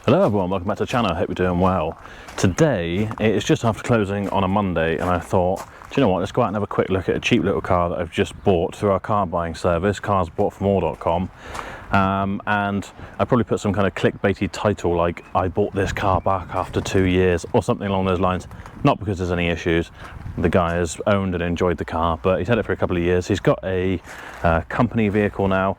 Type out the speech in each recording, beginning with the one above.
Hello everyone, welcome back to the channel. I hope you're doing well. Today it is just after closing on a Monday and I thought, do you know what, let's go out and have a quick look at a cheap little car that I've just bought through our car buying service, carsboughtformore.com. And I probably put some kind of clickbaity title like I bought this car back after 2 years or something along those lines. Not because there's any issues. The guy has owned and enjoyed the car, but he's had it for a couple of years. He's got a company vehicle now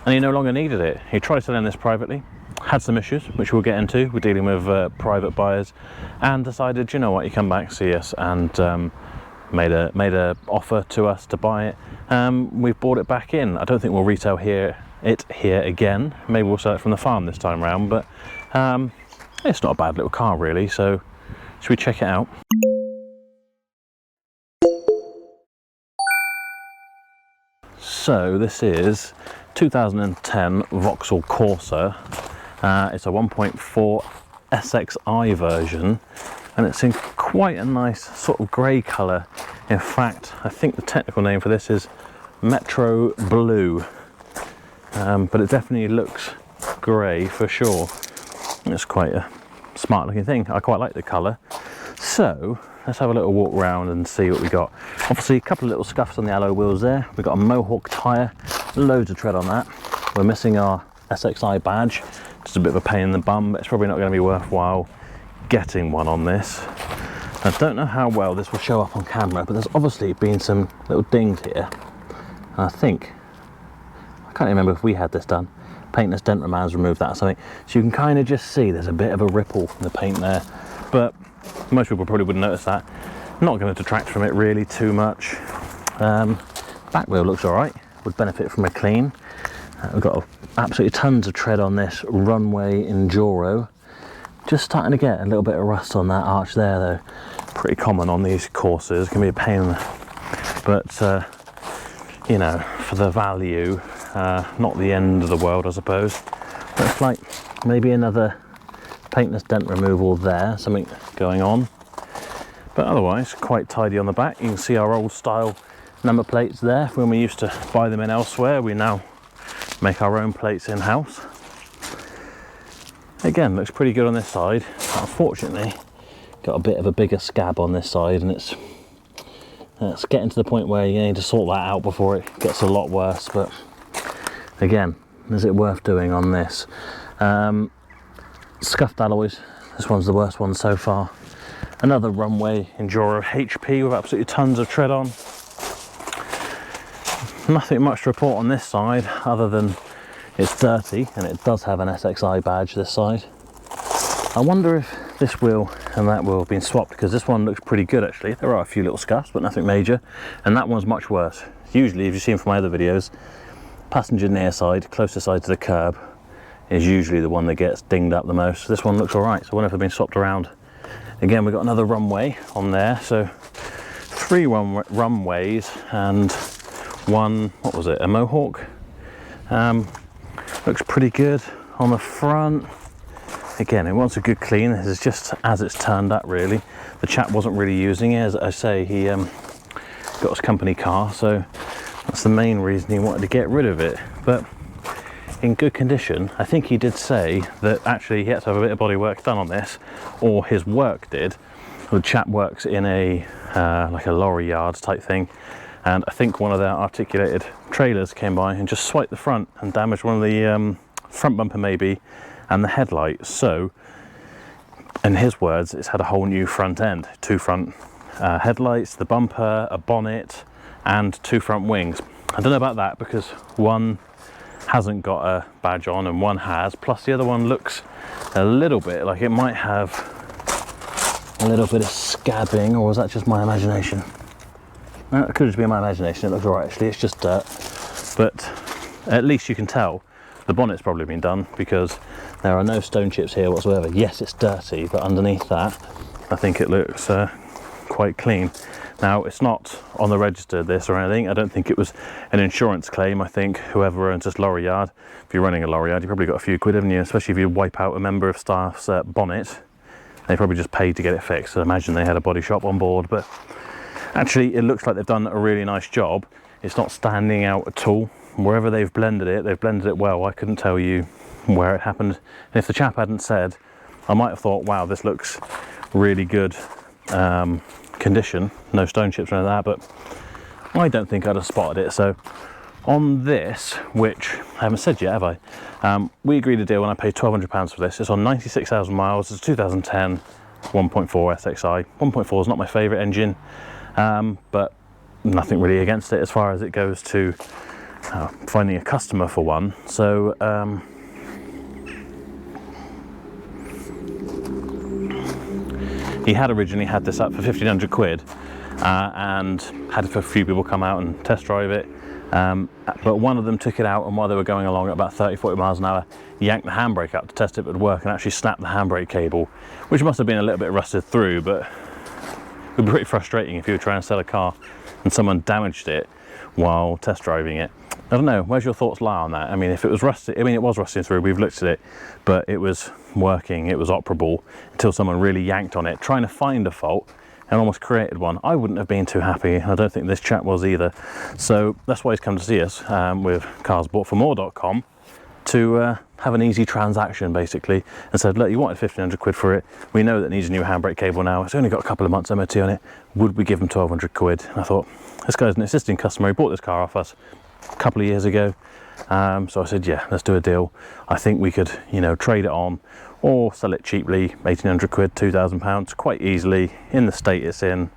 and he no longer needed it. He tried selling this privately, had some issues which we'll get into. We're dealing with private buyers, and decided, you know what, you come back, see us, and made a offer to us to buy it. We've bought it back in. I don't think we'll retail here again. Maybe we'll sell it from the farm this time round, but it's not a bad little car really. So should we check it out? So this is 2010 Vauxhall Corsa. It's a 1.4 SXI version, and it's in quite a nice sort of grey colour. In fact, I think the technical name for this is Metro Blue, but it definitely looks grey for sure. It's quite a smart looking thing. I quite like the colour. So let's have a little walk around and see what we got. Obviously a couple of little scuffs on the alloy wheels there. We've got a Mohawk tyre, loads of tread on that. We're missing our SXI badge. Just a bit of a pain in the bum, but it's probably not going to be worthwhile getting one on this. I don't know how well this will show up on camera, but there's obviously been some little dings here. And I can't remember if we had this done. Paintless dent removers removed that or something. So you can kind of just see there's a bit of a ripple in the paint there, but most people probably wouldn't notice that. Not going to detract from it really too much. Back wheel looks all right, would benefit from a clean. We've got absolutely tons of tread on this Runway Enduro. Just starting to get a little bit of rust on that arch there though. Pretty common on these Corsas, can be a pain, but you know, for the value, not the end of the world I suppose. Looks like maybe another paintless dent removal there, something going on. But otherwise quite tidy on the back. You can see our old style number plates there. When we used to buy them in elsewhere, we now make our own plates in-house. Again, looks pretty good on this side. Unfortunately, got a bit of a bigger scab on this side, and it's getting to the point where you need to sort that out before it gets a lot worse. But again, is it worth doing on this? Scuffed alloys. This one's the worst one so far. Another Runway Enduro HP with absolutely tons of tread on. Nothing much to report on this side other than it's dirty, and it does have an SXI badge this side. I wonder if this wheel and that wheel have been swapped, because this one looks pretty good actually. There are a few little scuffs but nothing major, and that one's much worse. Usually, if you've seen from my other videos, passenger near side, closer side to the curb, is usually the one that gets dinged up the most. This one looks all right, so I wonder if they've been swapped around. Again, we've got another Runway on there, so 3 Runways and one, what was it, a Mohawk. Looks pretty good on the front. Again, it wants a good clean. This is just as it's turned up really. The chap wasn't really using it, as I say. He got his company car, so that's the main reason he wanted to get rid of it. But in good condition. I think he did say that actually he had to have a bit of body work done on this, or his work did. The chap works in a like a lorry yard type thing, and I think one of their articulated trailers came by and just swiped the front and damaged one of the front bumper maybe, and the headlight. So in his words, it's had a whole new front end, 2 front headlights, the bumper, a bonnet, and 2 front wings. I don't know about that because one hasn't got a badge on and one has, plus the other one looks a little bit like it might have a little bit of scabbing, or was that just my imagination? It could just be my imagination. It looks alright actually, it's just dirt. But at least you can tell the bonnet's probably been done, because there are no stone chips here whatsoever. Yes, it's dirty, but underneath that I think it looks quite clean. Now, it's not on the register, this or anything. I don't think it was an insurance claim. I think whoever owns this lorry yard, if you're running a lorry yard, you probably got a few quid, haven't you? Especially if you wipe out a member of staff's bonnet. They probably just paid to get it fixed. I imagine they had a body shop on board, but actually it looks like they've done a really nice job. It's not standing out at all. Wherever they've blended it well. I couldn't tell you where it happened. And if the chap hadn't said I might have thought, wow, this looks really good condition, no stone chips or anything like that, but I don't think I'd have spotted it. So on this, which I haven't said yet, have I? We agreed a deal when I paid £1,200 for this. It's on 96,000 miles. It's 2010 1.4 SXI. 1.4 is not my favourite engine, but nothing really against it as far as it goes to finding a customer for one. So he had originally had this up for 1,500 quid and had a few people come out and test drive it. But one of them took it out, and while they were going along at about 30-40 miles an hour, yanked the handbrake up to test if it would work, and actually snapped the handbrake cable, which must have been a little bit rusted through. But it would be pretty frustrating if you were trying to sell a car and someone damaged it while test driving it. I don't know, where's your thoughts lie on that? I mean, if it was rusty, I mean, it was rusting through, we've looked at it, but it was working, it was operable, until someone really yanked on it, trying to find a fault, and almost created one. I wouldn't have been too happy. I don't think this chap was either. So that's why he's come to see us with carsboughtformore.com to have an easy transaction, basically, and said, look, you wanted 1,500 quid for it. We know that it needs a new handbrake cable now. It's only got a couple of months MOT on it. Would we give him 1,200 quid? And I thought, this guy's an existing customer. He bought this car off us a couple of years ago. So I said, yeah, let's do a deal. I think we could, you know, trade it on or sell it cheaply, 1,800 quid, £2,000, quite easily in the state it's in.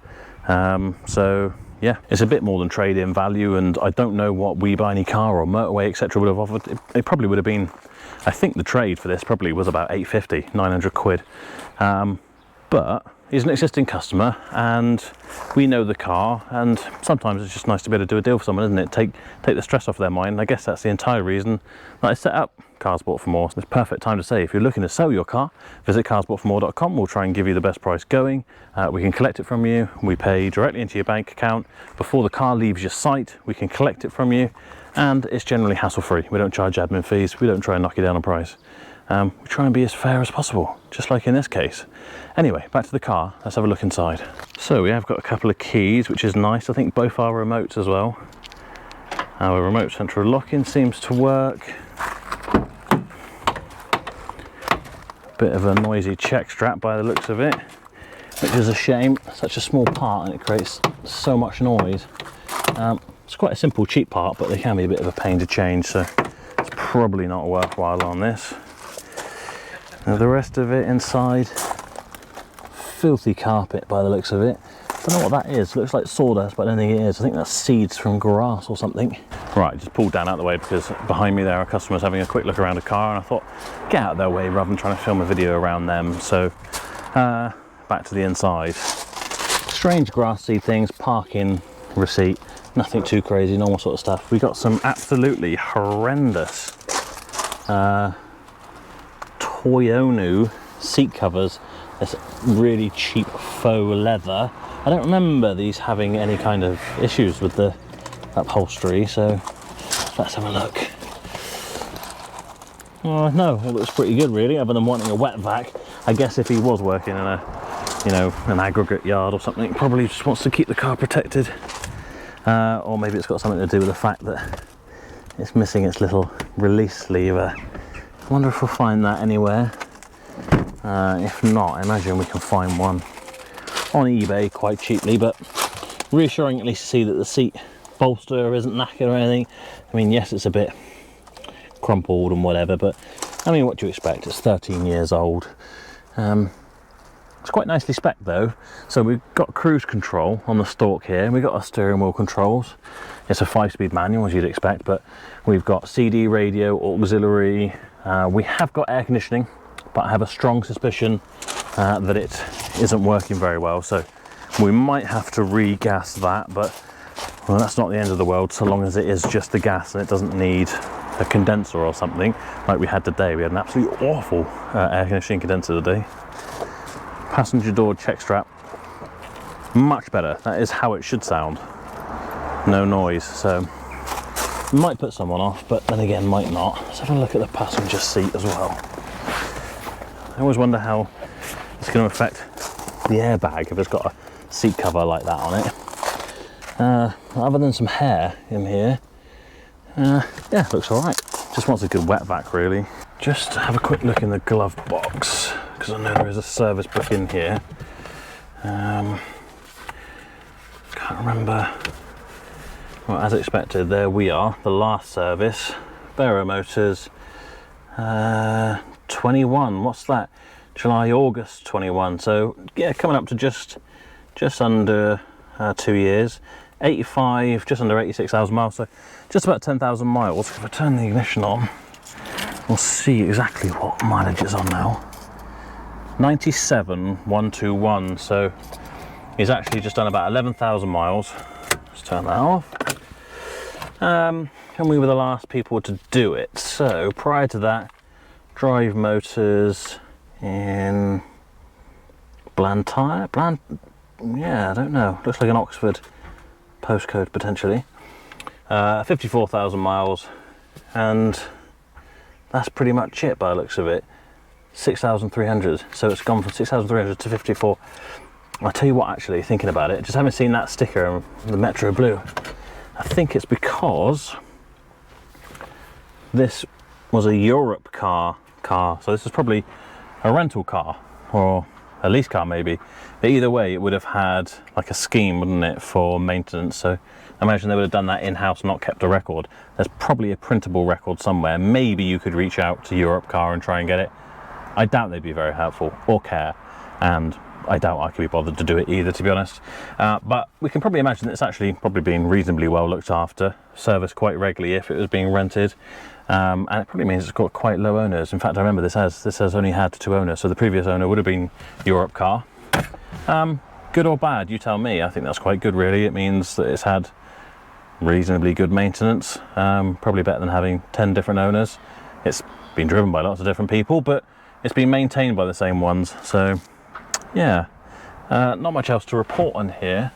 So yeah, it's a bit more than trade-in value, and I don't know what We Buy Any Car or Motorway, etc. would have offered. It probably would have been, I think the trade for this probably was about 850, 900 quid. But he's an existing customer and we know the car, and sometimes it's just nice to be able to do a deal for someone, isn't it? Take the stress off their mind. And I guess that's the entire reason that I set up Cars Bought For More. So it's perfect time to say, if you're looking to sell your car, visit carsboughtformore.com. We'll try and give you the best price going. We can collect it from you. We pay directly into your bank account before the car leaves your site. We can collect it from you, and it's generally hassle-free. We don't charge admin fees. We don't try and knock you down on price. We try and be as fair as possible, just like in this case. Anyway, back to the car. Let's have a look inside. So we have got a couple of keys, which is nice. I think both our remotes as well. Our remote central locking seems to work. Bit of a noisy check strap by the looks of it, which is a shame. Such a small part and it creates so much noise. It's quite a simple, cheap part, but they can be a bit of a pain to change, so it's probably not worthwhile on this. Now the rest of it inside, filthy carpet by the looks of it. I don't know what that is. It looks like sawdust, but I don't think it is. I think that's seeds from grass or something. Right, just pulled down out of the way because behind me there are customers having a quick look around a car, and I thought, get out of their way rather than trying to film a video around them. So back to the inside. Strange grass seed things, parking receipt, nothing too crazy, normal sort of stuff. We got some absolutely horrendous Toyonu seat covers. This really cheap faux leather. I don't remember these having any kind of issues with the upholstery, so let's have a look. No, it looks pretty good really, other than wanting a wet vac. I guess if he was working in a, you know, an aggregate yard or something, probably just wants to keep the car protected. Or maybe it's got something to do with the fact that it's missing its little release lever. I wonder if we'll find that anywhere. If not, I imagine we can find one on eBay quite cheaply, but reassuring at least to see that the seat bolster isn't knackered or anything. I mean, yes, it's a bit crumpled and whatever, but I mean, what do you expect? It's 13 years old. It's quite nicely spec'd though. So we've got cruise control on the stalk here. We've got our steering wheel controls. It's a 5-speed manual, as you'd expect, but we've got CD, radio, auxiliary. We have got air conditioning, but I have a strong suspicion that it isn't working very well, so we might have to re-gas that, but well, that's not the end of the world so long as it is just the gas and it doesn't need a condenser or something like we had today. We had an absolutely awful air conditioning condenser today. Passenger door check strap, much better. That is how it should sound. No noise, so might put someone off, but then again might not. Let's have a look at the passenger seat as well. I always wonder how it's going to affect the airbag if it's got a seat cover like that on it. Other than some hair in here, yeah, looks all right. Just wants a good wet vac really. Just have a quick look in the glove box, because because I know there is a service book in here. Can't remember. Well, as expected, there we are, the last service. Barrow Motors, 21, what's that? July, August 21. So yeah, coming up to just under 2 years. 85, just under 86,000 miles, so just about 10,000 miles. If I turn the ignition on, we'll see exactly what mileage it's on now. 97,121, so he's actually just done about 11,000 miles. Let's turn that off. And we were the last people to do it. So prior to that, Drive Motors in Blantyre? Yeah, I don't know. Looks like an Oxford postcode potentially. 54,000 miles, and that's pretty much it by the looks of it. 6,300. So it's gone from 6,300 to 54. I'll tell you what, actually, thinking about it, just having seen that sticker, the Metro Blue, I think it's because this was a Europe car. So this is probably a rental car or a lease car maybe. But either way, it would have had like a scheme, wouldn't it, for maintenance. So I imagine they would have done that in-house, not kept a record. There's probably a printable record somewhere. Maybe you could reach out to Europe Car and try and get it. I doubt they'd be very helpful or care, and I doubt I could be bothered to do it either, to be honest. But we can probably imagine that it's actually probably been reasonably well looked after, serviced quite regularly if it was being rented, and it probably means it's got quite low owners. In fact, I remember this has only had 2 owners, so the previous owner would have been Europe Car. Good or bad, you tell me. I think that's quite good, really. It means that it's had reasonably good maintenance, probably better than having 10 different owners. It's been driven by lots of different people, but it's been maintained by the same ones, so yeah. Not much else to report on here.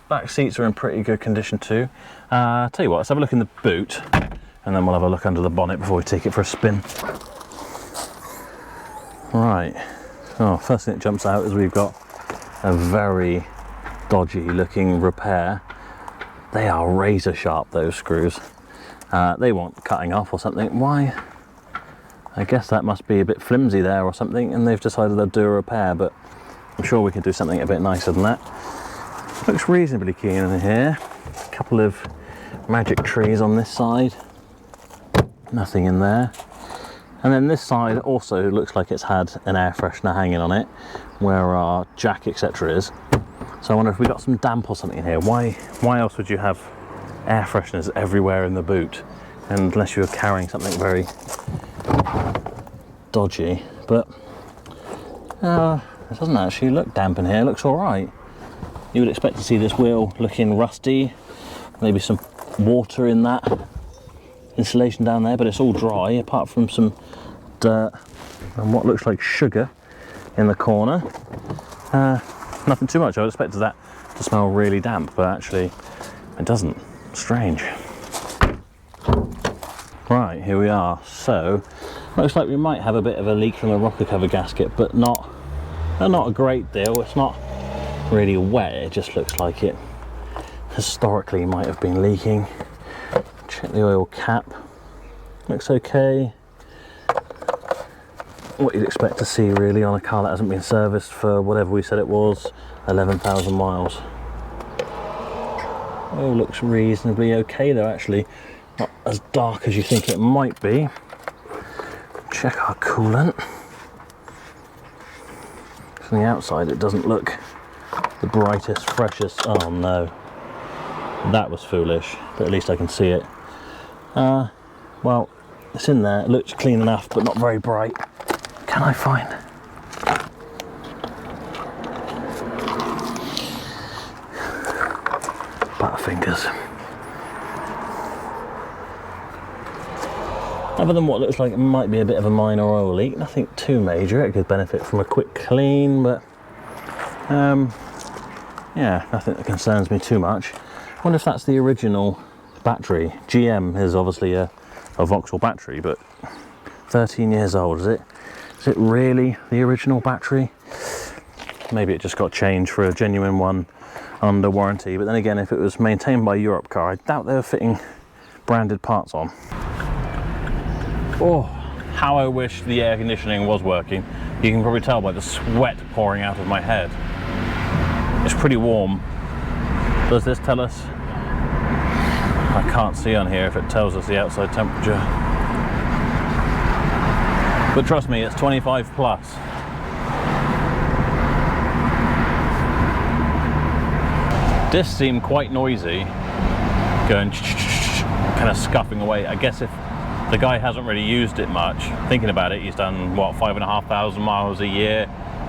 Back seats are in pretty good condition too. Tell you what, let's have a look in the boot, and then we'll have a look under the bonnet before we take it for a spin. Right, oh, first thing that jumps out is we've got a very dodgy looking repair. They are razor sharp, those screws. They want cutting off or something. Why? I guess that must be a bit flimsy there or something, and they've decided they'll do a repair, but I'm sure we can do something a bit nicer than that. Looks reasonably clean in here. A couple of magic trees on this side. Nothing in there. And then this side also looks like it's had an air freshener hanging on it, where our jack etc. is. So I wonder if we got some damp or something in here. Why else would you have air fresheners everywhere in the boot, unless you were carrying something very dodgy? But it doesn't actually look damp in here. It looks all right. You would expect to see this wheel looking rusty, maybe some water in that insulation down there, but it's all dry apart from some dirt and what looks like sugar in the corner. Nothing too much. I would expect that to smell really damp, but actually it doesn't. Strange. Right, here we are. So looks like we might have a bit of a leak from the rocker cover gasket, but not a great deal. It's not really wet, it just looks like it historically might have been leaking. Check the oil cap, looks okay. What you'd expect to see really on a car that hasn't been serviced for whatever we said it was, 11,000 miles. Oh, looks reasonably okay though, actually. Not as dark as you think it might be. Check our coolant. From the outside it doesn't look the brightest, freshest. Oh no, that was foolish, but at least I can see it. Well, it's in there, it looks clean enough, but not very bright. Can I find? Butterfingers. Other than what looks like it might be a bit of a minor oil leak, nothing too major. It could benefit from a quick clean, but yeah, nothing that concerns me too much. I wonder if that's the original battery. GM is obviously a Vauxhall battery, but 13 years old, is it? Is it really the original battery? Maybe it just got changed for a genuine one under warranty, but then again, if it was maintained by Europe Car, I doubt they were fitting branded parts on. Oh, how I wish the air conditioning was working. You can probably tell by the sweat pouring out of my head. It's pretty warm. Does this tell us? I can't see on here if it tells us the outside temperature. But trust me, it's 25 plus. Discs seem quite noisy, going kind of scuffing away. I guess if the guy hasn't really used it much, thinking about it, he's done what, 5,500 miles a year,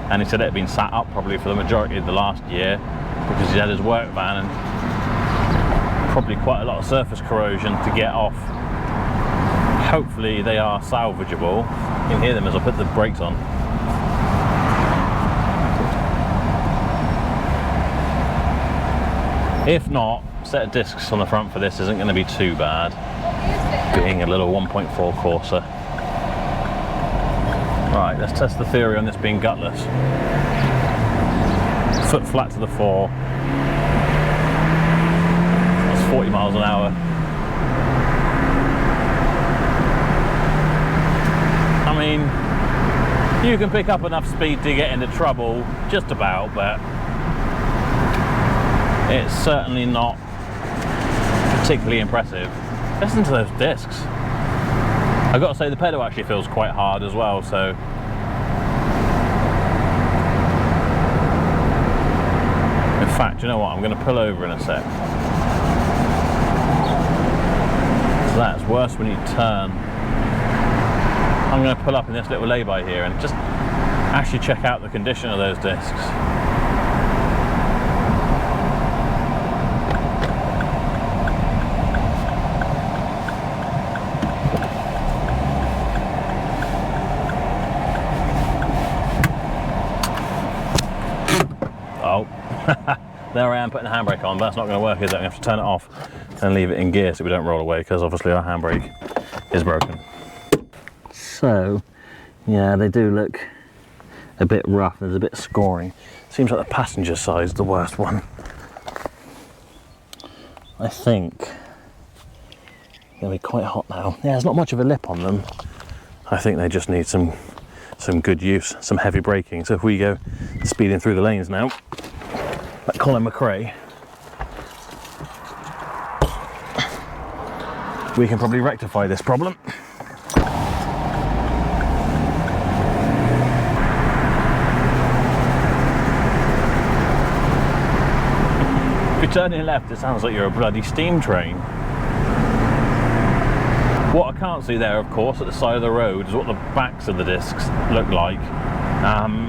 and he said it had been sat up probably for the majority of the last year because he had his work van and probably quite a lot of surface corrosion to get off. Hopefully they are salvageable. You can hear them as I put the brakes on. If not, set of discs on the front for this isn't going to be too bad, being a little 1.4 Corsa. Right, let's test the theory on this being gutless. Foot flat to the floor. That's 40 miles an hour. I mean, you can pick up enough speed to get into trouble, just about, but it's certainly not particularly impressive. Listen to those discs. I've got to say the pedal actually feels quite hard as well, so in fact, you know what, I'm going to pull over in a sec. So that's worse when you turn. I'm going to pull up in this little lay-by here and just actually check out the condition of those discs. Oh, there I am putting the handbrake on, but that's not going to work, is it? I'm going to have to turn it off and leave it in gear so we don't roll away, because obviously our handbrake is broken. So, yeah, they do look a bit rough. There's a bit of scoring. Seems like the passenger side's the worst one. I think they'll be quite hot now. Yeah, there's not much of a lip on them. I think they just need some good use, some heavy braking. So if we go speeding through the lanes now, like Colin McRae, we can probably rectify this problem. If you're turning left, it sounds like you're a bloody steam train. What I can't see there, of course, at the side of the road is what the backs of the discs look like.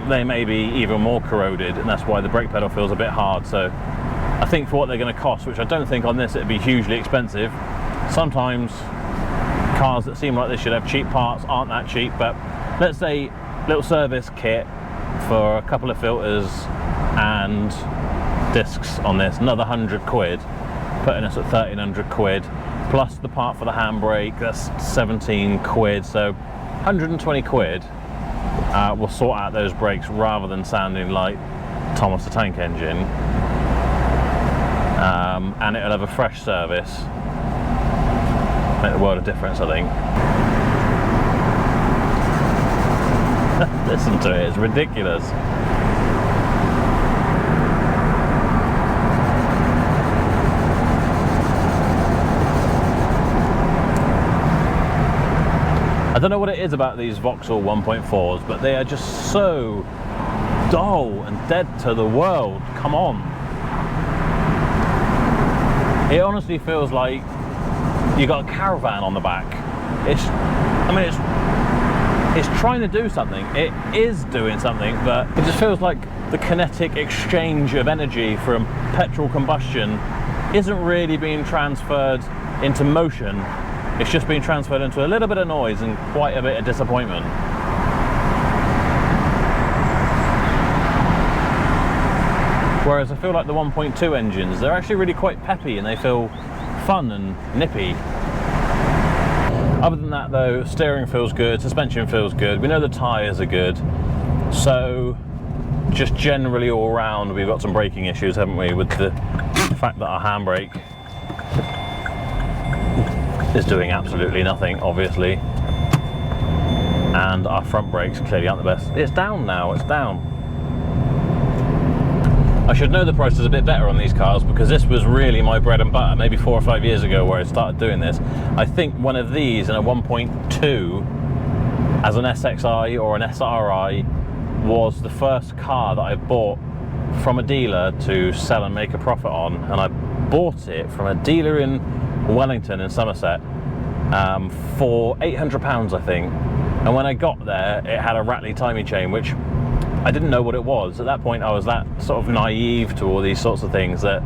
They may be even more corroded, and that's why the brake pedal feels a bit hard. So I think for what they're going to cost, which I don't think on this it'd be hugely expensive. Sometimes cars that seem like they should have cheap parts aren't that cheap, but let's say little service kit for a couple of filters and discs on this, another 100 quid, putting us at 1,300 quid, plus the part for the handbrake, that's 17 quid, so 120 quid will sort out those brakes rather than sounding like Thomas the Tank Engine. And it'll have a fresh service. Make the world of difference, I think. Listen to it, it's ridiculous. I don't know what it is about these Vauxhall 1.4s, but they are just so dull and dead to the world. Come on. It honestly feels like you got a caravan on the back. It's trying to do something. It is doing something, but it just feels like the kinetic exchange of energy from petrol combustion isn't really being transferred into motion. It's just being transferred into a little bit of noise and quite a bit of disappointment. Whereas I feel like the 1.2 engines, they're actually really quite peppy and they feel fun and nippy. Other than that though, steering feels good, suspension feels good, we know the tyres are good, so just generally all round we've got some braking issues, haven't we, with the fact that our handbrake is doing absolutely nothing, obviously. and our front brakes clearly aren't the best. It's down now, it's down. I should know the prices a bit better on these cars because this was really my bread and butter maybe 4 or 5 years ago where I started doing this. I think one of these in a 1.2 as an SXI or an SRI was the first car that I bought from a dealer to sell and make a profit on, and I bought it from a dealer in Wellington in Somerset for £800 I think, and when I got there it had a rattly timing chain, which I didn't know what it was. At that point I was that sort of naive to all these sorts of things that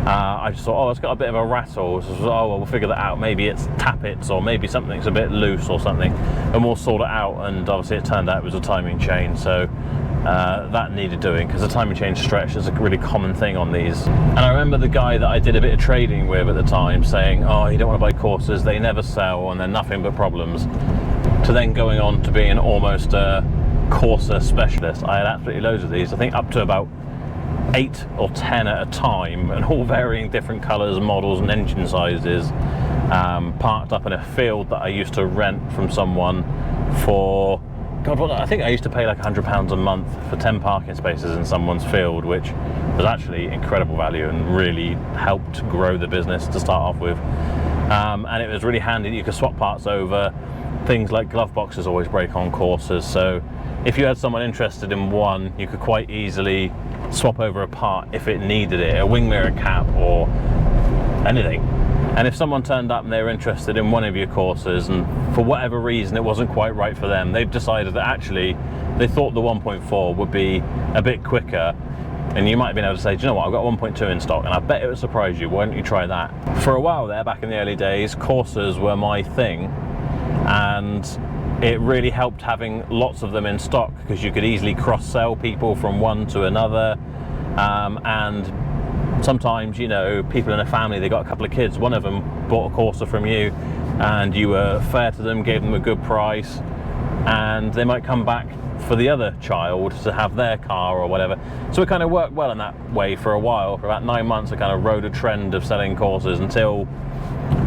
I just thought, oh, it's got a bit of a rattle, so oh well, we'll figure that out, maybe it's tappets or maybe something's a bit loose or something, and we'll sort it out. And obviously it turned out it was a timing chain, so that needed doing, because the timing chain stretch is a really common thing on these. And I remember the guy that I did a bit of trading with at the time saying, oh, you don't want to buy Corsas, they never sell and they're nothing but problems, to then going on to being almost a Corsa specialist. I had absolutely loads of these, I think up to about 8 or 10 at a time, and all varying different colours, models and engine sizes, parked up in a field that I used to rent from someone for, God, what, I think I used to pay like £100 a month for 10 parking spaces in someone's field, which was actually incredible value and really helped grow the business to start off with. And it was really handy that you could swap parts over. Things like glove boxes always break on Corsas, so if you had someone interested in one, you could quite easily swap over a part if it needed it, a wing mirror cap or anything. And if someone turned up and they were interested in one of your Corsas and for whatever reason it wasn't quite right for them, they've decided that actually they thought the 1.4 would be a bit quicker, and you might have been able to say, do you know what, I've got 1.2 in stock and I bet it would surprise you, why don't you try that? For a while there, back in the early days, Corsas were my thing, and it really helped having lots of them in stock because you could easily cross-sell people from one to another. And sometimes, you know, people in a family, they got a couple of kids, one of them bought a Corsa from you and you were fair to them, gave them a good price, and they might come back for the other child to have their car or whatever. So it kind of worked well in that way for a while. For about 9 months I kind of rode a trend of selling Corsas until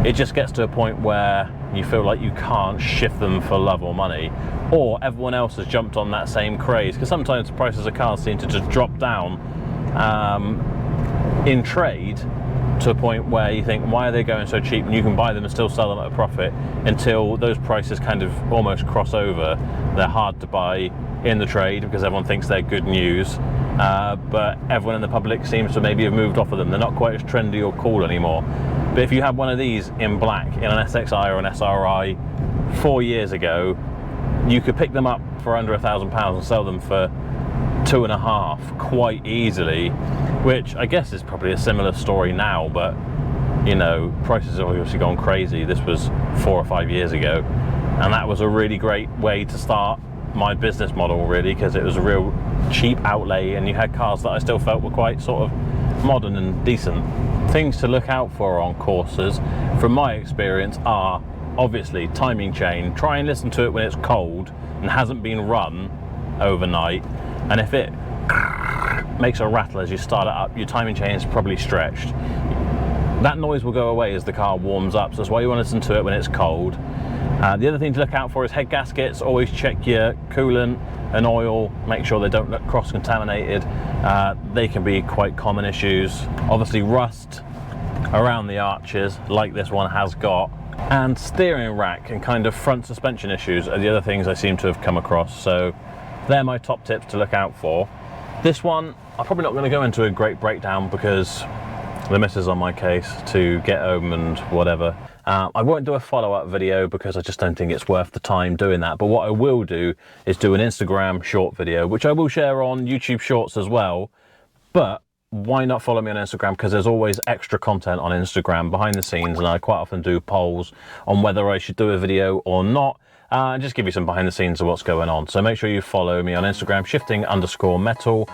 it just gets to a point where you feel like you can't shift them for love or money, or everyone else has jumped on that same craze, because sometimes the prices of cars seem to just drop down in trade to a point where you think, why are they going so cheap, and you can buy them and still sell them at a profit, until those prices kind of almost cross over. They're hard to buy in the trade because everyone thinks they're good news, but everyone in the public seems to maybe have moved off of them. They're not quite as trendy or cool anymore. But if you had one of these in black in an SXI or an SRI 4 years ago, you could pick them up for under £1,000 and sell them for 2.5 quite easily, which I guess is probably a similar story now, but you know, prices have obviously gone crazy. This was 4 or 5 years ago, and that was a really great way to start my business model, really, because it was a real cheap outlay and you had cars that I still felt were quite sort of modern and decent. Things to look out for on Corsas, from my experience, are obviously timing chain. Try and listen to it when it's cold and hasn't been run overnight, and if it makes a rattle as you start it up, your timing chain is probably stretched. That noise will go away as the car warms up, so that's why you want to listen to it when it's cold. The other thing to look out for is head gaskets. Always check your coolant and oil, make sure they don't look cross-contaminated. They can be quite common issues. Obviously rust around the arches, like this one has got, and steering rack and kind of front suspension issues are the other things I seem to have come across. So they're my top tips to look out for. This one, I'm probably not going to go into a great breakdown because the missus on my case to get home and whatever. I won't do a follow-up video because I just don't think it's worth the time doing that. But what I will do is do an Instagram short video, which I will share on YouTube Shorts as well. But why not follow me on Instagram? Because there's always extra content on Instagram behind the scenes, and I quite often do polls on whether I should do a video or not. And just give you some behind the scenes of what's going on. So make sure you follow me on Instagram, shifting_metal.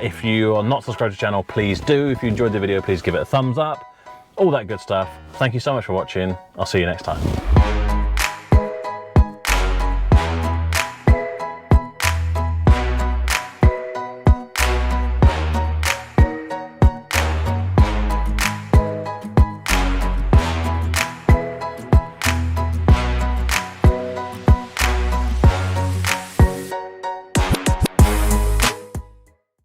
If you are not subscribed to the channel, please do. If you enjoyed the video, please give it a thumbs up. All that good stuff. Thank you so much for watching. I'll see you next time.